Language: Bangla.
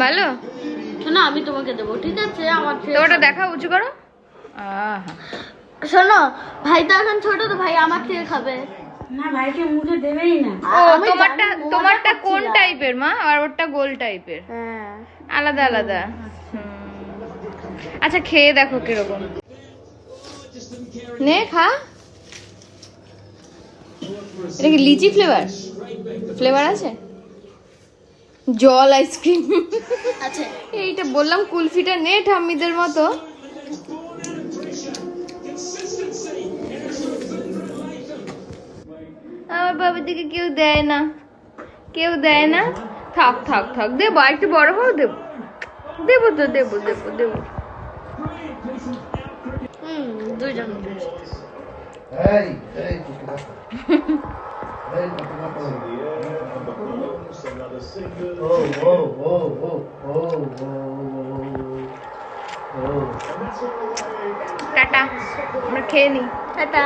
ভালো শোনো আমি তোমাকে দেবো, ঠিক আছে? আমার তো ওটা দেখা উঁচু করো। শোনো ভাই তো এখন ছোট, তো ভাই আমার থেকে খাবে না, ভাইকে মুখে দেবেই না। ও তোমারটা কোন টাইপের মা, আর ওরটা গোল টাইপের? হ্যাঁ আলাদা আলাদা। আচ্ছা খেয়ে দেখো কিরকম। নে খা। এটা কি লিচি ফ্লেভার আছে? জল আইসক্রিম আচ্ছা এইটা বললাম কুলফিটা নে ঠাম্মিদের মতো। আমার বাবার দিকে কেউ দেয় না। থাক দেবো, একটু বড় হও, দেবো দুইজন টাটা, আমরা খেয়ে নিই। টাটা।